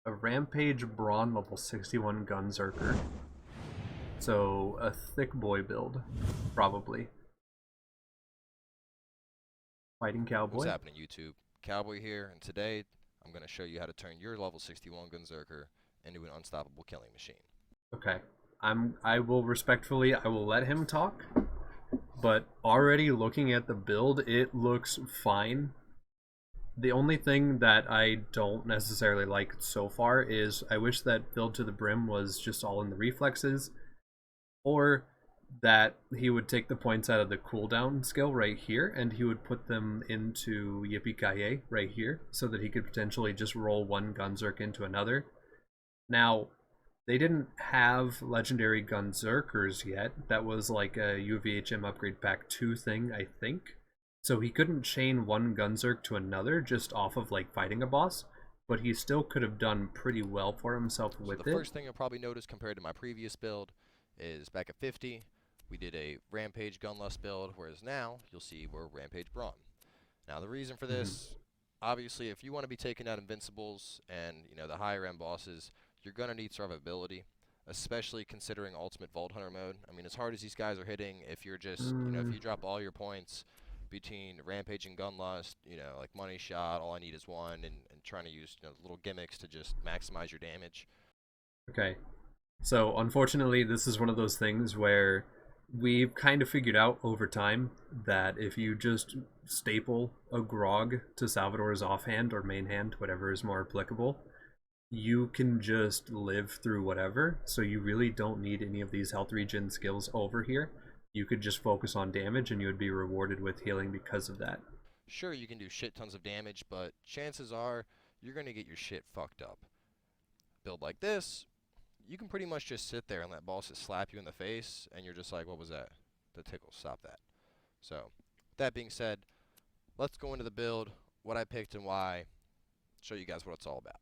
A Rampage Brawn level 61 Gunzerker. So, a thick boy build, probably. Fighting Cowboy. What's happening, YouTube? Cowboy here, and today I'm going to show you how to turn your level 61 Gunzerker into an unstoppable killing machine. Okay. I will let him talk, but already looking at the build, it looks fine. The only thing that I don't necessarily like so far is I wish that build to the brim was just all in the reflexes, or that he would take the points out of the cooldown skill right here and he would put them into Yippee-Ki-Yay right here so that he could potentially just roll one Gunzerk into another. Now, they didn't have legendary Gunzerkers yet. That was like a UVHM upgrade pack 2 thing, I think. So he couldn't chain one Gunzerk to another just off of like fighting a boss, but he still could have done pretty well for himself with the it. first thing you'll probably notice compared to my previous build is back at 50, we did a Rampage Gunlust build, whereas now you'll see we're Rampage Brawn. Now the reason for this, obviously if you want to be taking out Invincibles and the higher end bosses, you're going to need survivability, especially considering Ultimate Vault Hunter mode. I mean, as hard as these guys are hitting, if you're just, if you drop all your points between Rampage and Gunlust, like Money Shot, all I need is one, and trying to use little gimmicks to just maximize your damage. Okay. So, unfortunately, this is one of those things where we've kind of figured out over time that if you just staple a Grog to Salvador's offhand or main hand, whatever is more applicable, you can just live through whatever. So you really don't need any of these health regen skills over here. You could just focus on damage and you would be rewarded with healing because of that. Sure, you can do shit tons of damage, but chances are you're going to get your shit fucked up. Build like this, you can pretty much just sit there and let bosses slap you in the face, and you're just like, what was that? The tickle, stop that. So, that being said, let's go into the build, what I picked and why, show you guys what it's all about.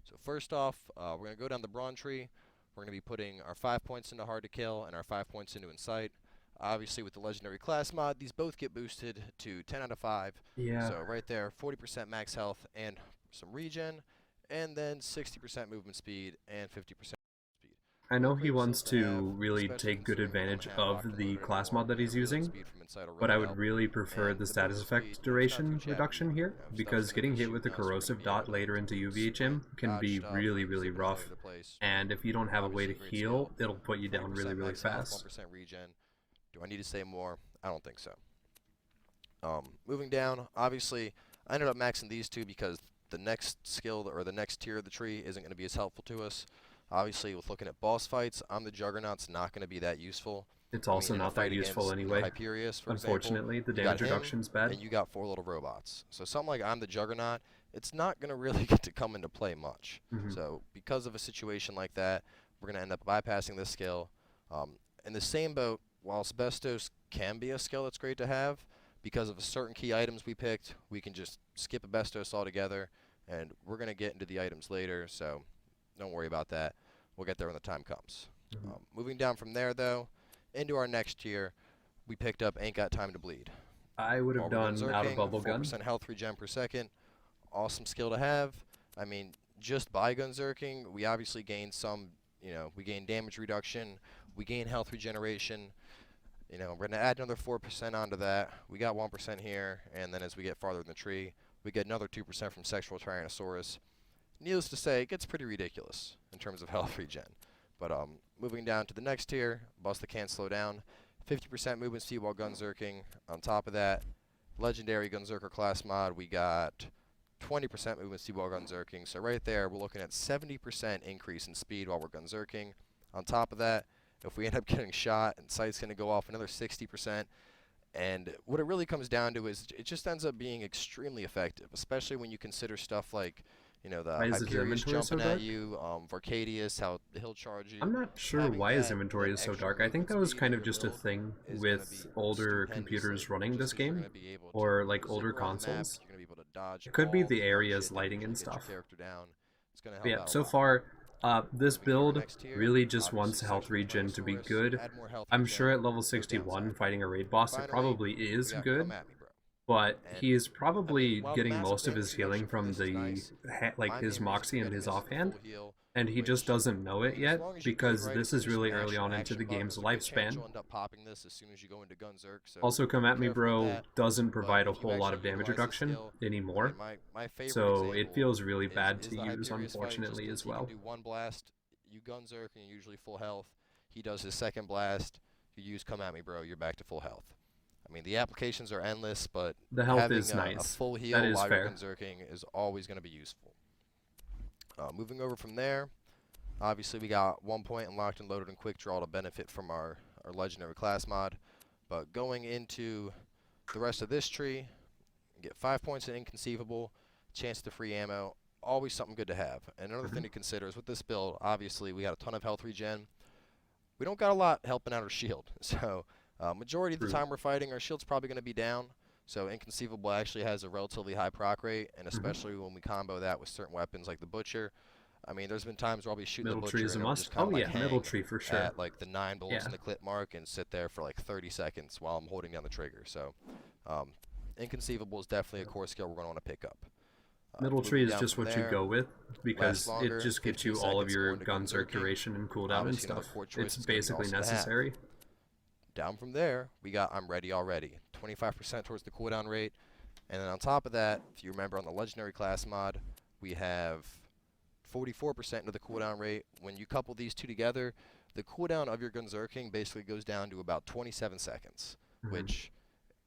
So first off, we're going to go down the Brawn tree. We're going to be putting our 5 points into Hard to Kill and our 5 points into Incite. Obviously, with the Legendary Class mod, these both get boosted to 10 out of 5. Yeah. So right there, 40% max health and some regen, and then 60% movement speed and 50% speed. I know he wants to really take good advantage of the class mod that he's using, but I would really prefer the status effect duration reduction here, because getting hit with the corrosive dot later into UVHM can be really, really rough, and if you don't have a way to heal, it'll put you down really, really fast. 1% regen. Do I need to say more? I don't think so. Moving down, obviously, I ended up maxing these two because the next skill or the next tier of the tree isn't going to be as helpful to us. Obviously, with looking at boss fights, I'm the Juggernaut's not going to be that useful. It's also not that useful anyway. Hyperius, for Unfortunately, example, the damage reduction's bad. And you got 4 little robots. So something like I'm the Juggernaut, it's not going to really get to come into play much. So because of a situation like that, we're going to end up bypassing this skill. In the same boat, while Asbestos can be a skill that's great to have, because of certain key items we picked, we can just skip Asbestos altogether, and we're going to get into the items later, so don't worry about that. We'll get there when the time comes. Moving down from there, though, into our next tier, we picked up Ain't Got Time to Bleed. I would have done out of bubble gun. 4% health regen per second. Awesome skill to have. I mean, just by Gunzerking, we obviously gain some, we gain damage reduction, we gain health regeneration. We're going to add another 4% onto that. We got 1% here, and then as we get farther in the tree, we get another 2% from Sexual Tyrannosaurus. Needless to say, it gets pretty ridiculous in terms of health regen. But moving down to the next tier, Bust the Can't Slow Down, 50% movement speed while Gunzerking. On top of that, Legendary Gunzerker class mod, we got 20% movement speed while Gunzerking. So right there, we're looking at 70% increase in speed while we're Gunzerking. On top of that, if we end up getting shot, and Sight's going to go off another 60%. And what it really comes down to is it just ends up being extremely effective, especially when you consider stuff like, the Hyperius jumping at you, Varcadius, how he'll charge you. I'm not sure why his inventory is so dark. I think that was kind of just a thing with older computers running this game, or like older consoles. It could be the area's lighting and stuff. But yeah, so far, this build really just wants health regen to be good. I'm sure at level 61, fighting a raid boss, it probably is good. but And he's I mean, probably while the getting massive most of his damage healing reduction for from this is the nice, like my his main reason for moxie and getting his this is the offhand, full heal, and he just which, doesn't know I it mean, as yet long as you play it because right, if this you is just really mash early the on into action the button, game's there's a good chance lifespan. you'll end up popping this as soon as you go into Gunzerk, so Also, Come be At Me careful with Bro that. doesn't But provide a if you whole lot actually of damage utilize this reduction skill, I mean, anymore, my favorite so it example feels really bad is to the use, Hyperius fight, just unfortunately, because as he can well. do one blast, you Gunzerk, and you're usually full health. He does his second blast, you use Come At Me Bro, you're back to full health. I mean, the applications are endless, but The health having is a nice. full That heal is while you're fair. Gunzerking is always going to be useful. Moving over from there, obviously we got 1 point in Locked and Loaded and Quick Draw to benefit from our Legendary class mod. But going into the rest of this tree, get 5 points in Inconceivable, chance to free ammo, always something good to have. And another Mhm. thing to consider is with this build, obviously we got a ton of health regen. We don't got a lot helping out our shield. So majority of the True. time we're fighting, our shield's probably going to be down. So Inconceivable actually has a relatively high proc rate, and Mhm. especially when we combo that with certain weapons like the Butcher. I mean, there's been times where I'll be shooting the Middle tree Butcher is a and it'll just must. kind Oh of like yeah, middle hang tree for sure. at like the 9 bullets Yeah, in the clip mark and sit there for like 30 seconds while I'm holding down the trigger. So um, Inconceivable is definitely a core skill we're going to want to pick up. middle tree Moving is down just from what you there, go with lasts because it longer, just gets 15 you all of seconds your going to gun Gunzerking. circulation and cooldown and Obviously, another stuff. core It's choice is going to be basically awesome to have. necessary. Down from there, we got I'm Ready Already. 25% towards the cooldown rate. And then on top of that, if you remember on the Legendary class mod, we have 44% into the cooldown rate. When you couple these two together, the cooldown of your Gunzerking basically goes down to about 27 seconds, Mhm. which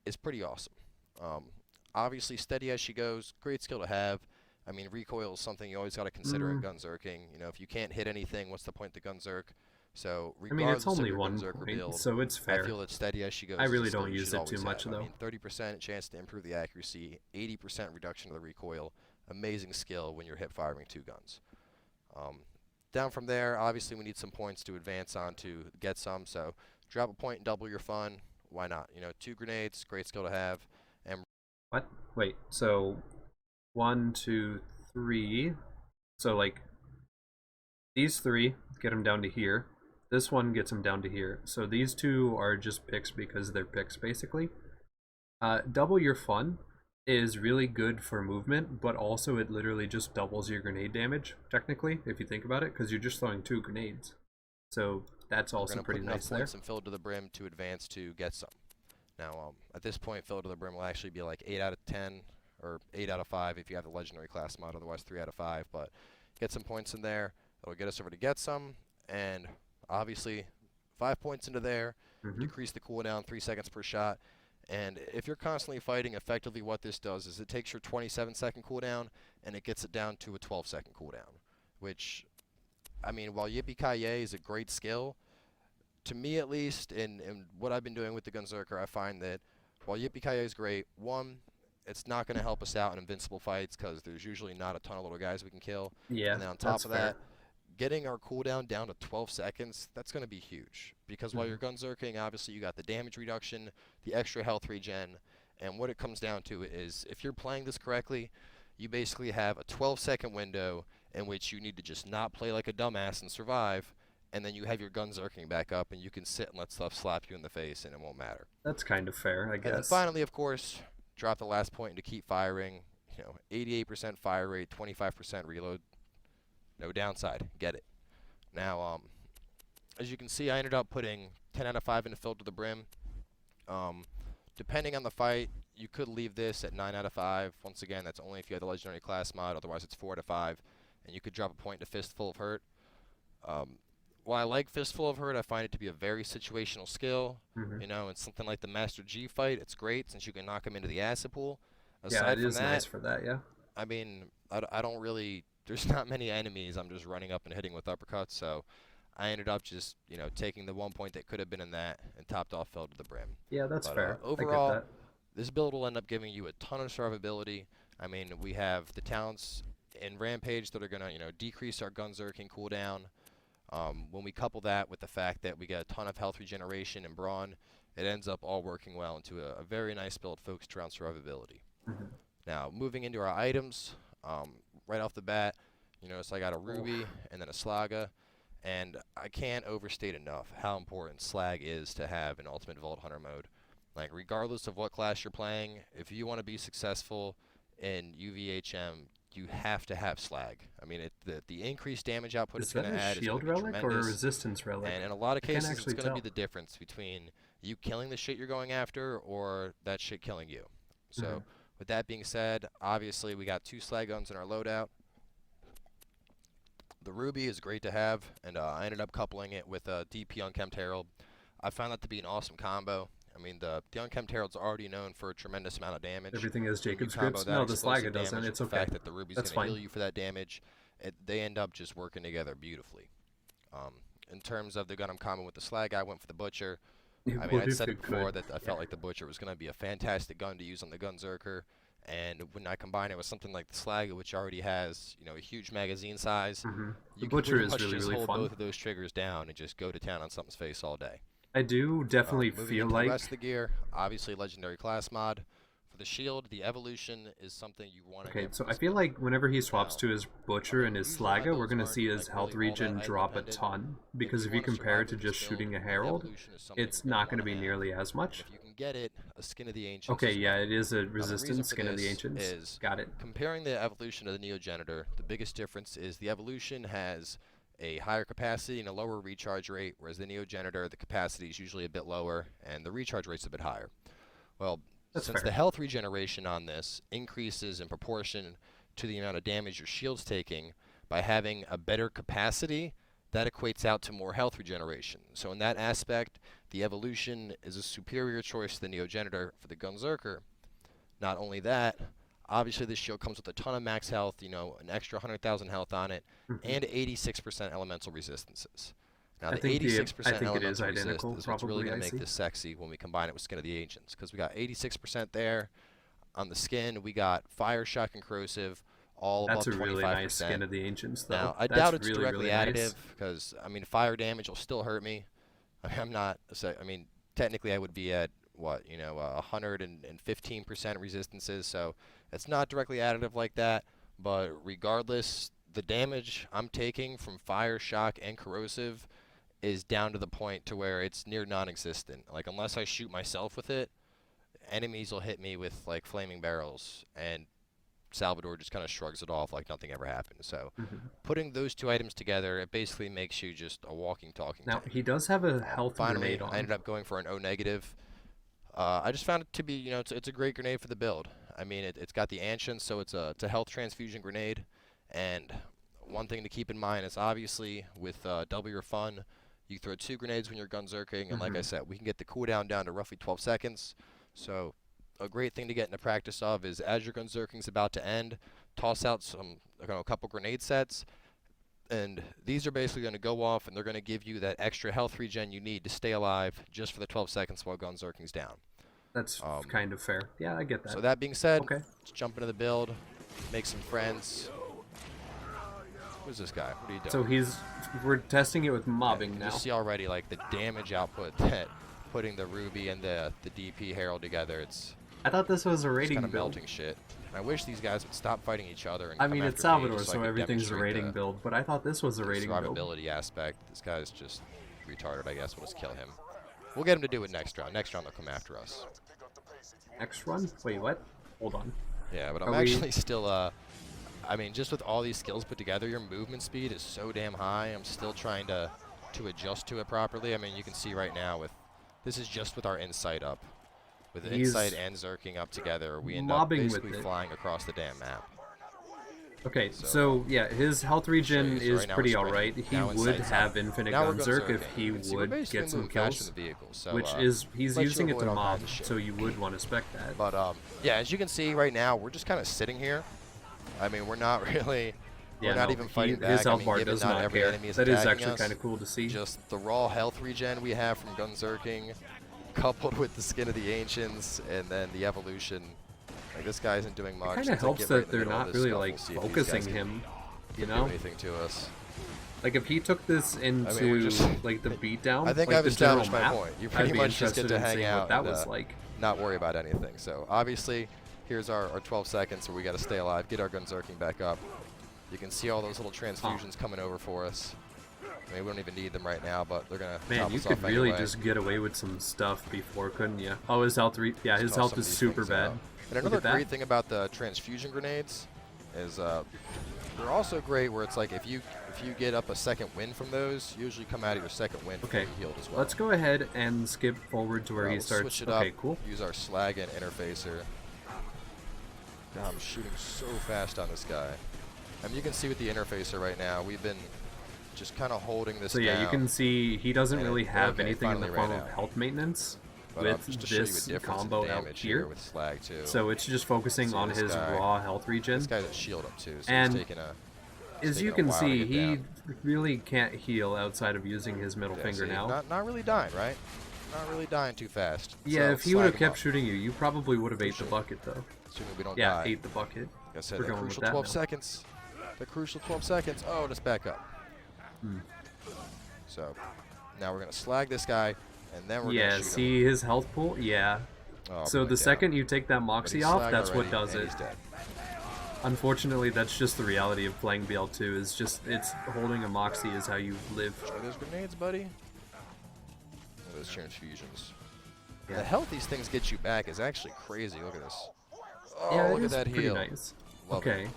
is pretty awesome. Um, Obviously, steady as she goes, great skill to have. I mean, recoil is something you always got to consider in Mm, Gunzerking. You know, if you can't hit anything, what's the point to Gunzerk? So, I mean, it's regardless of only your one Gunzerker point, build, so it's I fair. feel that steady as she I goes is a really skill don't you use should it too always much, have. I though. mean, 30% chance to improve the accuracy, 80% reduction of the recoil. Amazing skill when you're hip firing two guns. Um, Down from there, obviously we need some points to advance on to get some. So drop a point and double your fun. Why not? You know, 2 grenades, great skill to have. And What? Wait, so 1, 2, 3. So, like, these three get him down to here. This one gets him down to here. So these two are just picks because they're picks, basically. Double your fun is really good for movement, but also it literally just doubles your grenade damage, technically, if you think about it, because you're just throwing 2 grenades. So that's we're also going to put pretty enough nice there. points in filled to the brim to advance to get some. Now, at this point, filled to the brim will actually be like 8 out of 10 or 8 out of 5 if you have the legendary class mod, otherwise 3 out of 5. But get some points in there. It'll get us over to get some. And obviously, 5 points into there, Hmm. decrease the cooldown 3 seconds per shot. And if you're constantly fighting, effectively what this does is it takes your 27-second cooldown and it gets it down to a 12-second cooldown. Which, I mean, while Yippee-Ki-Yay is a great skill, to me at least, in what I've been doing with the Gunzerker, I find that while Yippee-Ki-Yay is great, one, it's not going to help us out in invincible fights because there's usually not a ton of little guys we can kill. Yeah, And then on that's top of fair. that, getting our cooldown down to 12 seconds, that's going to be huge. Because while you're Hmm. Gunzerking, obviously you got the damage reduction, the extra health regen, and what it comes down to is if you're playing this correctly, you basically have a 12-second window in which you need to just not play like a dumbass and survive, and then you have your Gunzerking back up, and you can sit and let stuff slap you in the face, and it won't matter. That's kind of fair, I And then guess. finally, of course, drop the last point to keep firing. You know, 88% fire rate, 25% reload, no downside. Get it. Now, as you can see, I ended up putting 10 out of 5 into filled to the brim. Um, Depending on the fight, you could leave this at 9 out of 5. Once again, that's only if you have the legendary class mod. Otherwise, it's 4 out of 5. And you could drop a point to Fistful of Hurt. Um, while I like Fistful of Hurt, I find it to be a very situational skill. Hmm. You know, in something like the Master G fight, it's great since you can knock him into the acid pool. Yeah, it Aside from is that, nice for that, yeah. I mean, I don't really. There's not many enemies. I'm just running up and hitting with uppercuts, so I ended up just, you know, taking the 1 point that could have been in that and topped off fell to the brim. Yeah, that's But fair. I get overall, that. this build will end up giving you a ton of survivability. I mean, we have the talents in Rampage that are going to, you know, decrease our Gunzerking cooldown. When we couple that with the fact that we get a ton of health regeneration and brawn, it ends up all working well into a very nice build focused around survivability. Hmm. Now, moving into our items, right off the bat, you notice I got a Oh, Ruby and then a Slaga, and I can't overstate enough how important Slag is to have in Ultimate Vault Hunter mode. Like, regardless of what class you're playing, if you want to be successful in UVHM, you have to have slag. I mean, the increased damage output Is it's going that to a add is going shield to be relic or a tremendous. resistance relic? And in a lot of I can't cases, it's actually going to be tell. the difference between you killing the shit you're going after or that shit killing you. Hmm. So, with that being said, obviously we got 2 slag guns in our loadout. The Ruby is great to have, and I ended up coupling it with a DP Unkempt Herald. I found that to be an awesome combo. I mean, the Unkempt Herald's already known for a tremendous amount of damage. Everything is When you Jacob's combo grips. that No, the Slaga explosive doesn't. damage with It's the okay. fact that the Ruby's That's going to heal fine. you for that damage, they end up just working together beautifully. Um, in terms of the gun I'm common with the Slag, I went for the Butcher. I mean, What I'd if said it it before could? that I Yeah. felt like the Butcher was going to be a fantastic gun to use on the Gunzerker. And when I combine it with something like the Slag, which already has, a huge magazine size, Hmm. The you can Butcher pretty is much really, just really hold fun. both of those triggers down and just go to town on something's face all day. I do definitely Moving feel into the rest of like. the gear, obviously legendary class mod. For the shield, the evolution is something you want to Okay, get so for I this feel build. like whenever he swaps Now, to his I Butcher mean, and his usually my Slaga, we're builds going to aren't see his like health really all that regen item drop a dependent. ton. If Because you if you want to compare it survive to with this just build, shooting a then Herald, evolution is something it's you're going not to going want to to be have. nearly as And much. if you can get it, a Skin of the Ancients Okay, as yeah, well. it is a Now, the reason resistance for skin of the this ancients. is Got it. comparing the evolution of the Neogenitor, the biggest difference is the evolution has a higher capacity and a lower recharge rate, whereas the Neogenitor, the capacity is usually a bit lower and the recharge rate's a bit higher. Well, That's since the fair. health regeneration on this increases in proportion to the amount of damage your shield's taking, by having a better capacity, that equates out to more health regeneration. So in that aspect, the evolution is a superior choice to the Neogenitor for the Gunzerker. Not only that, obviously this shield comes with a ton of max health, an extra 100,000 health on it, Hmm. and 86% elemental resistances. Now I the think I 86% think it is elemental resist identical. is what's really Probably going to make icy. this sexy when we combine it with Skin of the Ancients, because we got 86% there. On the skin, we got Fire, Shock, and Corrosive, all That's above a really nice skin 25%. of the ancients, though. Now, I That's doubt it's really, directly really nice. additive, because, I mean, fire damage will still hurt me. I mean, I'm not, I mean, technically I would be at, 115% resistances, so it's not directly additive like that, but regardless, the damage I'm taking from fire, shock, and corrosive is down to the point to where it's near non-existent. Like, unless I shoot myself with it, enemies will hit me with, like, flaming barrels, and Salvador just kind of shrugs it off like nothing ever happened. So, Hmm. putting those two items together, it basically makes you just a walking, talking Now, tank. he does have a health Finally, grenade I on. ended up going for an O negative. I just found it to be, it's a great grenade for the build. I mean, it's got the ancients, so it's a health transfusion grenade. And one thing to keep in mind is obviously with double your fun, you throw 2 grenades when you're gunzerking, and like I Hmm. said, we can get the cooldown down to roughly 12 seconds. So a great thing to get into practice of is as your gunzerking's about to end, toss out a couple grenade sets, and these are basically going to go off, and they're going to give you that extra health regen you need to stay alive just for the 12 seconds while gunzerking's down. That's Um, kind of fair. Yeah, I get so that. that being said, Okay. let's jump into the build, make some friends. Who's this guy? What are you So doing? we're testing it with You mobbing can now. just see already like the damage output that putting the Ruby and the DP Herald together. It's I thought this was a kind rating of build. melting shit. And I wish these guys would stop fighting each other and I come mean, it's after me Salvador, just so I so could everything's a demonstrate rating build, but I thought this was a the rating build. survivability aspect. This guy's just retarded, I guess. We'll just kill him. We'll get him to do it next round. Next round they'll come after us. Next run? Wait, what? Hold on. Yeah, but Are I'm we- actually still, I mean, just with all these skills put together, your movement speed is so damn high. I'm still trying to adjust to it properly. I mean, you can see right now this is just with our insight up. With He's insight and zerking up together, we end up mobbing with basically it. flying across the damn map. Okay, So, so yeah, his health regen so is right now pretty we're alright. sprinting. He Now would insight's have up. infinite Now we're gunzerk if gunzerking. he You can see we're would basically get some moving faster kills, than the vehicle, so, which is he's lets you using it to avoid all mob, kinds of shit. so you would want to spec that. But yeah, as you can see right now, we're just kind of sitting here. I mean, we're not really, Yeah, we're not no, even fighting back. his I health mean, bar given does not not every care. enemy is That is attacking actually us, kind of cool to see. just the raw health regen we have from gunzerking, coupled with the skin of the ancients, and then the evolution. Like, this guy isn't doing much. It kind of Let's, helps get right in that the they're middle of not this really scuffle, like see if these guys focusing can him, you do know? anything to us. Like if he took this into just like the beatdown, I think like I've the general established my map, point. You I'd pretty be much just get interested to in hang seeing out what that and, was like. not worry about anything. So obviously, here's our 12 seconds where we got to stay alive, get our gunzerking back up. You can see all those little transfusions coming over for us. I mean, we don't even need them right now, but they're gonna Man, top you us could off really anyway. just get away with some stuff before, couldn't you? Oh, his health yeah, Let's his toss health some of is these super things bad. out. And Look another at that. great thing about the transfusion grenades is they're also great where it's like if you get up a second win from those, you usually come out of your second win Okay, fully healed as well. let's go ahead and skip forward to where he We'll starts. switch it Okay, up. cool. Use our slag and interfacer. God, I'm shooting so fast on this guy. I mean, you can see with the interfacer right now, we've been just kind of holding this So yeah, down. you can see he doesn't really have okay, anything in the finally form ran of out. health maintenance But with just to show you a this difference in combo out damage here. with slag too. So it's just focusing See on this his guy. raw health regen. This guy's a shield up too, so And he's taking a. As you taking a can while to see, get he down. really can't heal outside of using his middle Yeah, finger see, now. Not really dying, right? Not really dying too fast. Yeah, So if he would have slag him kept up. shooting you, you probably would have ate the Crucial. bucket though. Assuming we don't Yeah, die. ate the bucket. Like I said, We're that going with crucial that 12 now. seconds. The crucial 12 seconds. Oh, let's back up. Hmm. So now we're gonna slag this guy, and then we're Yeah, gonna shoot him. see his health pool? Yeah. Oh, So we the went second down. you take that But Moxie he's off, slagged that's what already, does and it. He's dead. Unfortunately, that's just the reality of playing BL2. Is just it's holding a Moxie is how you live. Try those grenades, buddy. Those transfusions. Yeah. The health these things get you back is actually crazy. Look at this. Oh, Yeah, look it at is that pretty heal. nice. Love Okay. it.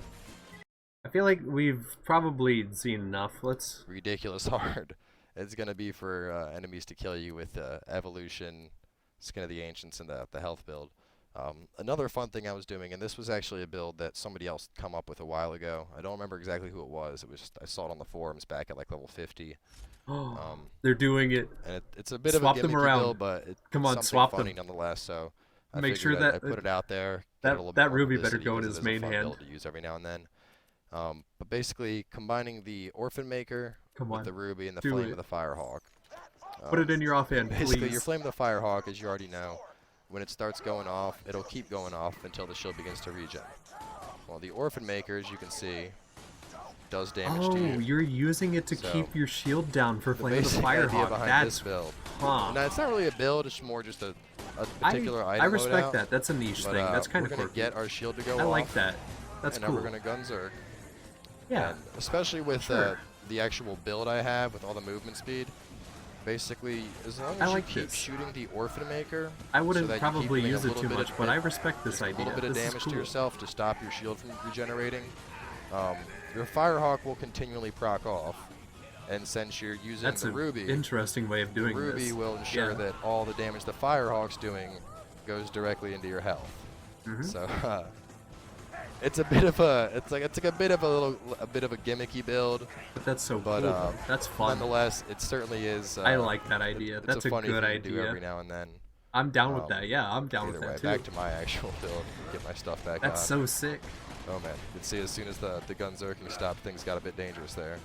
I feel like we've probably seen enough. Let's. Ridiculous hard. It's gonna be for enemies to kill you with evolution, skin of the ancients, and the health build. Another fun thing I was doing, and this was actually a build that somebody else come up with a while ago. I don't remember exactly who it was. It was just, I saw it on the forums back at like level 50. They're doing it. And it's a bit Swap of a them gimmicky around. build, but it's Come on, something swap funny them. nonetheless. So I Make sure figured that I put it out there. that- Get a little that bit more ruby better publicity go in because his it is a main fun hand. build to use every now and then. But basically, combining the Orphan Maker Come with on. the Ruby and the Do Flame it. of the Firehawk. Put it in your offhand, Basically, please. your Flame of the Firehawk, as you already know, when it starts going off, it'll keep going off until the shield begins to regen. Well, the Orphan Maker, as you can see, does damage to you. You're using it to So, keep your shield down for The Flame of the basic idea Firehawk. behind That's this build. huh. Now, it's not really a build, it's more just a particular item I respect loadout, that. That's a niche but, thing. That's kind we're of going to quirky. get our shield to go I off. like that. That's and cool. now we're going to Gunzerk. Yeah. And especially with Sure. the actual build I have with all the movement speed. Basically, as long as I you like keep this. shooting the Orphan Maker, I wouldn't so that you keep probably doing a use it little too bit much, of but hit- I respect this just a idea. little bit of This is damage cool. to yourself to stop your shield from regenerating. Your Firehawk will continually proc off, and since you're using That's the an Ruby, interesting way of doing Ruby this. will ensure Yeah. that all the damage the Firehawk's doing goes directly into your health. Mhm. So it's a bit of a a bit of a gimmicky build, But that's so but cool. though. That's fun. nonetheless, it certainly is. I like that idea. It's That's a a funny good thing to do idea. every now and then. I'm down with Um, that. Yeah, I'm down with Either way, that too. back to my actual build. Get my stuff back That's on. so sick. Oh man, you can see as soon as the Gunzerking stopped, things got a bit dangerous there.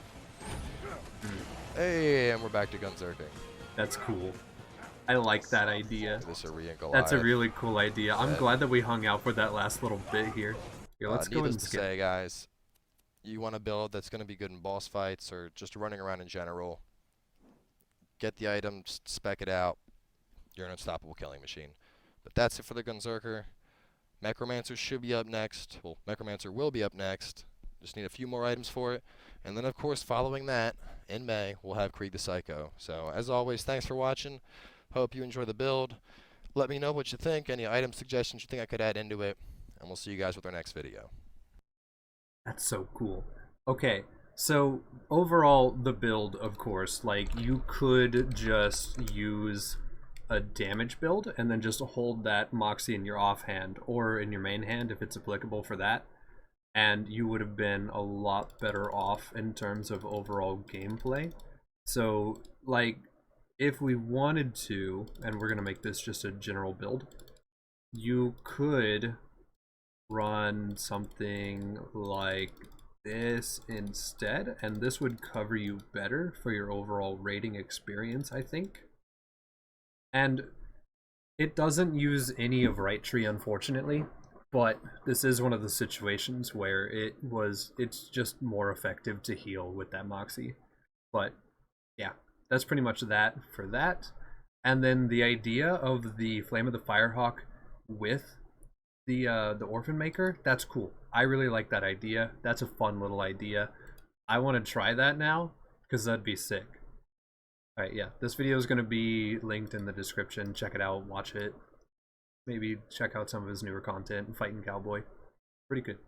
Hey, and we're back to Gunzerking. That's cool. I like that idea. This Aryan Goliath. That's a really cool idea. I'm Yeah. glad that we hung out for that last little bit here. Here, let's go Needless and to skip. say, guys, you want a build that's going to be good in boss fights or just running around in general. Get the items, spec it out. You're an unstoppable killing machine. But that's it for the Gunzerker. Necromancer should be up next. Well, Necromancer will be up next. Just need a few more items for it. And then, of course, following that, in May, we'll have Krieg the Psycho. So, as always, thanks for watching. Hope you enjoy the build. Let me know what you think, any item suggestions you think I could add into it. And we'll see you guys with our next video. That's so cool. Okay, so overall, the build, of course, like, you could just use a damage build and then just hold that Moxie in your offhand or in your main hand if it's applicable for that. And you would have been a lot better off in terms of overall gameplay. So, like, if we wanted to, and we're going to make this just a general build, you could run something like this instead, and this would cover you better for your overall rating experience, I think. And it doesn't use any of Right Tree, unfortunately, but this is one of the situations where it's just more effective to heal with that Moxie. But yeah, that's pretty much that for that. And then the idea of the Flame of the Firehawk with the Orphan Maker, that's cool. I really like that idea. That's a fun little idea. I want to try that now. because that'd be sick. Alright, yeah. This video is going to be linked in the description. Check it out, watch it. Maybe check out some of his newer content, Fighting Cowboy. Pretty good.